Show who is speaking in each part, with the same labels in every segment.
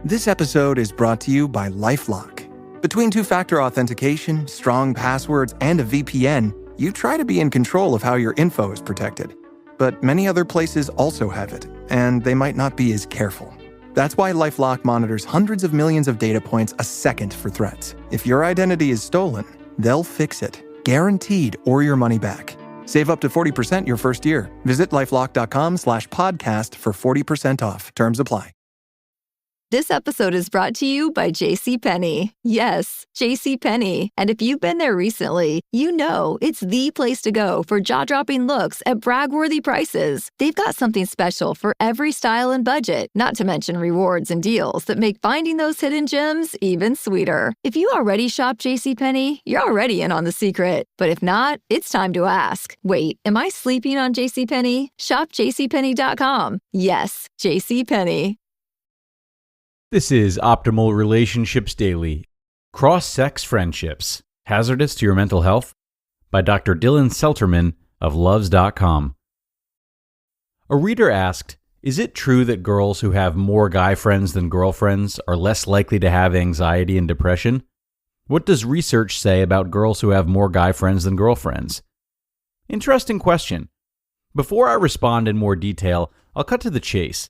Speaker 1: This episode is brought to you by LifeLock. Between two-factor authentication, strong passwords, and a VPN, you try to be in control of how your info is protected. But many other places also have it, and they might not be as careful. That's why LifeLock monitors hundreds of millions of data points a second for threats. If your identity is stolen, they'll fix it, guaranteed, or your money back. Save up to 40% your first year. Visit lifelock.com/podcast for 40% off. Terms apply.
Speaker 2: This episode is brought to you by JCPenney. Yes, JCPenney. And if you've been there recently, you know it's the place to go for jaw-dropping looks at brag-worthy prices. They've got something special for every style and budget, not to mention rewards and deals that make finding those hidden gems even sweeter. If you already shop JCPenney, you're already in on the secret. But if not, it's time to ask. Wait, am I sleeping on JCPenney? Shop JCPenney.com. Yes, JCPenney.
Speaker 3: This is Optimal Relationships Daily, Cross-Sex Friendships, Hazardous to Your Mental Health, by Dr. Dylan Selterman of Luvze.com. A reader asked, is it true that girls who have more guy friends than girlfriends are less likely to have anxiety and depression? What does research say about girls who have more guy friends than girlfriends? Interesting question. Before I respond in more detail, I'll cut to the chase.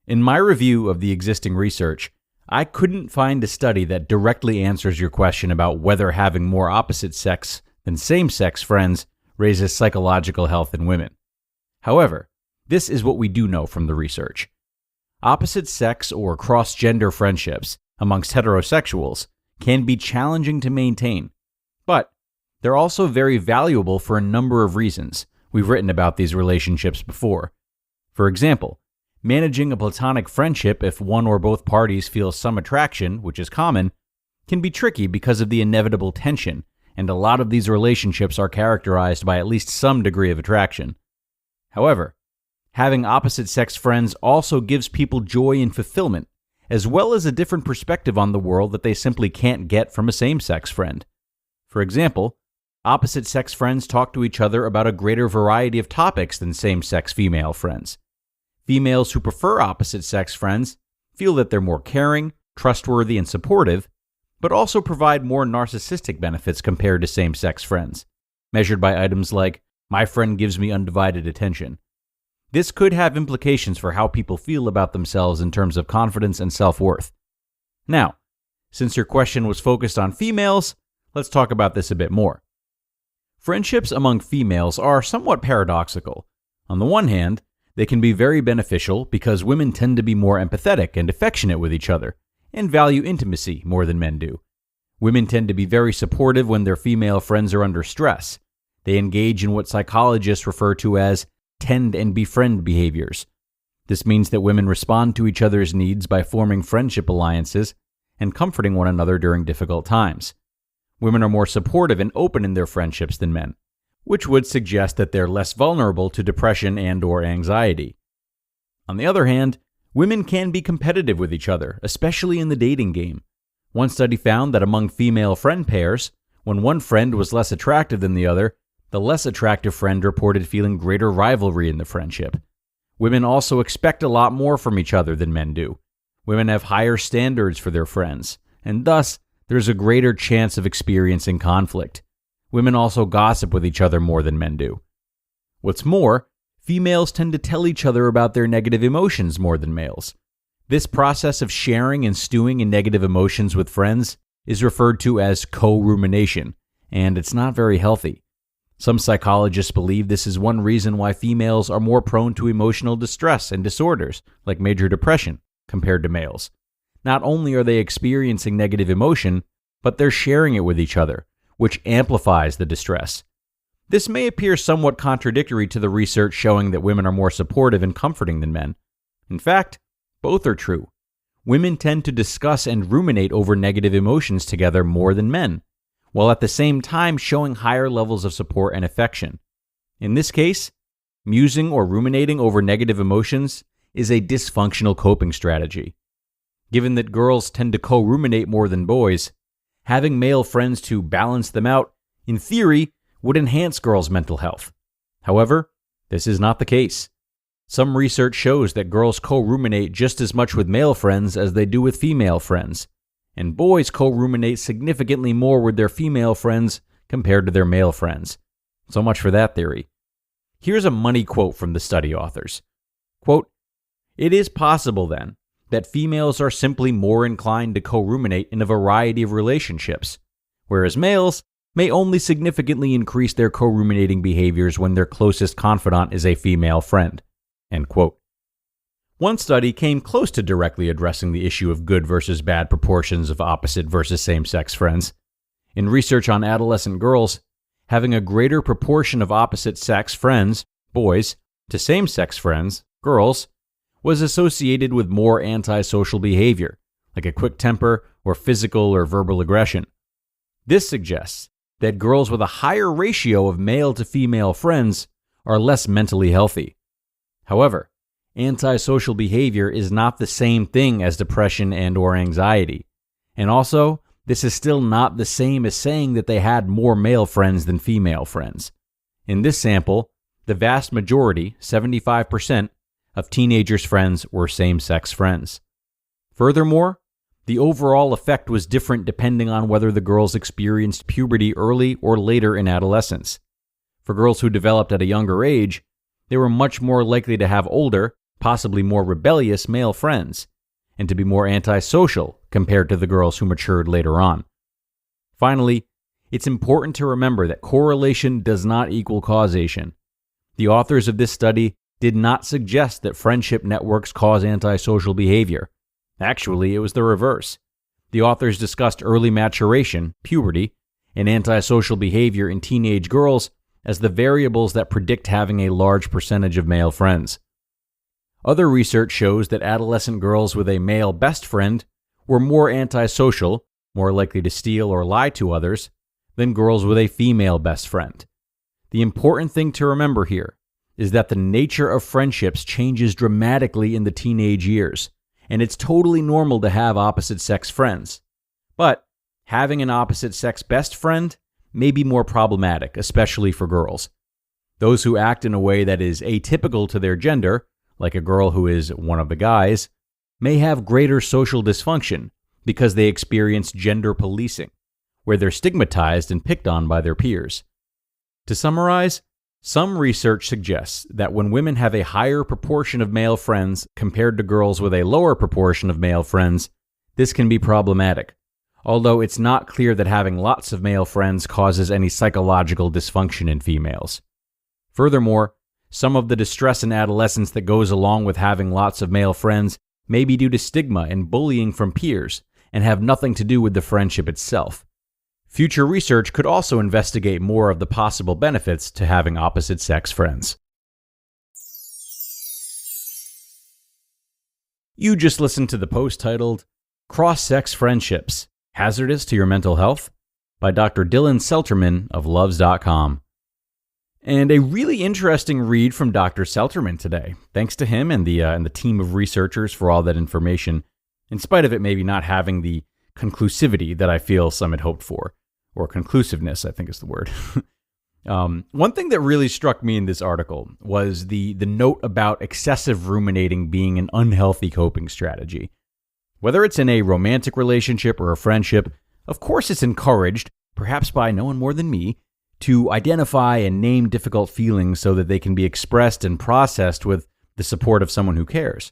Speaker 3: In my review of the existing research, I couldn't find a study that directly answers your question about whether having more opposite sex than same-sex friends raises psychological health in women. However, this is what we do know from the research. Opposite sex or cross-gender friendships amongst heterosexuals can be challenging to maintain, but they're also very valuable for a number of reasons. We've written about these relationships before. For example, managing a platonic friendship if one or both parties feel some attraction, which is common, can be tricky because of the inevitable tension, and a lot of these relationships are characterized by at least some degree of attraction. However, having opposite-sex friends also gives people joy and fulfillment, as well as a different perspective on the world that they simply can't get from a same-sex friend. For example, opposite-sex friends talk to each other about a greater variety of topics than same-sex female friends. Females who prefer opposite-sex friends feel that they're more caring, trustworthy, and supportive, but also provide more narcissistic benefits compared to same-sex friends, measured by items like, my friend gives me undivided attention. This could have implications for how people feel about themselves in terms of confidence and self-worth. Now, since your question was focused on females, let's talk about this a bit more. Friendships among females are somewhat paradoxical. On the one hand, they can be very beneficial because women tend to be more empathetic and affectionate with each other, and value intimacy more than men do. Women tend to be very supportive when their female friends are under stress. They engage in what psychologists refer to as tend and befriend behaviors. This means that women respond to each other's needs by forming friendship alliances and comforting one another during difficult times. Women are more supportive and open in their friendships than men, which would suggest that they're less vulnerable to depression and/or anxiety. On the other hand, women can be competitive with each other, especially in the dating game. One study found that among female friend pairs, when one friend was less attractive than the other, the less attractive friend reported feeling greater rivalry in the friendship. Women also expect a lot more from each other than men do. Women have higher standards for their friends, and thus, there's a greater chance of experiencing conflict. Women also gossip with each other more than men do. What's more, females tend to tell each other about their negative emotions more than males. This process of sharing and stewing in negative emotions with friends is referred to as co-rumination, and it's not very healthy. Some psychologists believe this is one reason why females are more prone to emotional distress and disorders, like major depression, compared to males. Not only are they experiencing negative emotion, but they're sharing it with each other, which amplifies the distress. This may appear somewhat contradictory to the research showing that women are more supportive and comforting than men. In fact, both are true. Women tend to discuss and ruminate over negative emotions together more than men, while at the same time showing higher levels of support and affection. In this case, musing or ruminating over negative emotions is a dysfunctional coping strategy. Given that girls tend to co-ruminate more than boys, having male friends to balance them out, in theory, would enhance girls' mental health. However, this is not the case. Some research shows that girls co-ruminate just as much with male friends as they do with female friends, and boys co-ruminate significantly more with their female friends compared to their male friends. So much for that theory. Here's a money quote from the study authors. Quote, "It is possible, then, that females are simply more inclined to co-ruminate in a variety of relationships, whereas males may only significantly increase their co-ruminating behaviors when their closest confidant is a female friend." End quote. One study came close to directly addressing the issue of good versus bad proportions of opposite versus same-sex friends. In research on adolescent girls, having a greater proportion of opposite-sex friends, boys, to same-sex friends, girls, was associated with more antisocial behavior, like a quick temper or physical or verbal aggression. This suggests that girls with a higher ratio of male to female friends are less mentally healthy. However, antisocial behavior is not the same thing as depression and/or anxiety. And also, this is still not the same as saying that they had more male friends than female friends. In this sample, the vast majority, 75%, of teenagers' friends were same-sex friends. Furthermore, the overall effect was different depending on whether the girls experienced puberty early or later in adolescence. For girls who developed at a younger age, they were much more likely to have older, possibly more rebellious male friends, and to be more antisocial compared to the girls who matured later on. Finally, it's important to remember that correlation does not equal causation. The authors of this study did not suggest that friendship networks cause antisocial behavior. Actually, it was the reverse. The authors discussed early maturation, puberty, and antisocial behavior in teenage girls as the variables that predict having a large percentage of male friends. Other research shows that adolescent girls with a male best friend were more antisocial, more likely to steal or lie to others, than girls with a female best friend. The important thing to remember here is that the nature of friendships changes dramatically in the teenage years, and it's totally normal to have opposite-sex friends. But having an opposite-sex best friend may be more problematic, especially for girls. Those who act in a way that is atypical to their gender, like a girl who is one of the guys, may have greater social dysfunction because they experience gender policing, where they're stigmatized and picked on by their peers. To summarize, some research suggests that when women have a higher proportion of male friends compared to girls with a lower proportion of male friends, this can be problematic, although it's not clear that having lots of male friends causes any psychological dysfunction in females. Furthermore, some of the distress in adolescence that goes along with having lots of male friends may be due to stigma and bullying from peers and have nothing to do with the friendship itself. Future research could also investigate more of the possible benefits to having opposite-sex friends. You just listened to the post titled, Cross-Sex Friendships, Hazardous to Your Mental Health? By Dr. Dylan Selterman of Luvze.com. And a really interesting read from Dr. Selterman today. Thanks to him and the team of researchers for all that information, in spite of it maybe not having the conclusivity that I feel some had hoped for. Or conclusiveness, I think is the word. One thing that really struck me in this article was the note about excessive ruminating being an unhealthy coping strategy. Whether it's in a romantic relationship or a friendship, of course it's encouraged, perhaps by no one more than me, to identify and name difficult feelings so that they can be expressed and processed with the support of someone who cares.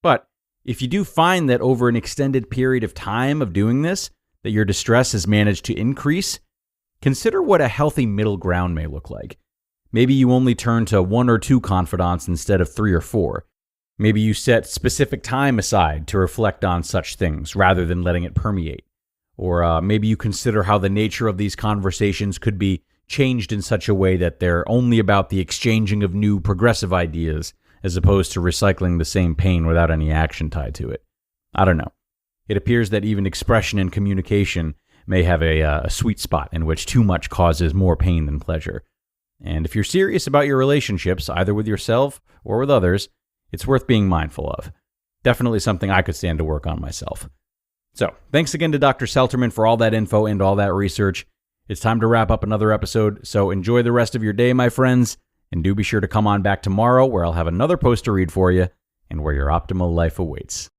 Speaker 3: But if you do find that over an extended period of time of doing this, that your distress has managed to increase, consider what a healthy middle ground may look like. Maybe you only turn to 1 or 2 confidants instead of 3 or 4. Maybe you set specific time aside to reflect on such things rather than letting it permeate. Or maybe you consider how the nature of these conversations could be changed in such a way that they're only about the exchanging of new progressive ideas as opposed to recycling the same pain without any action tied to it. I don't know. It appears that even expression and communication may have a sweet spot in which too much causes more pain than pleasure. And if you're serious about your relationships, either with yourself or with others, it's worth being mindful of. Definitely something I could stand to work on myself. So, thanks again to Dr. Selterman for all that info and all that research. It's time to wrap up another episode, so enjoy the rest of your day, my friends, And do be sure to come on back tomorrow where I'll have another post to read for you and where your optimal life awaits.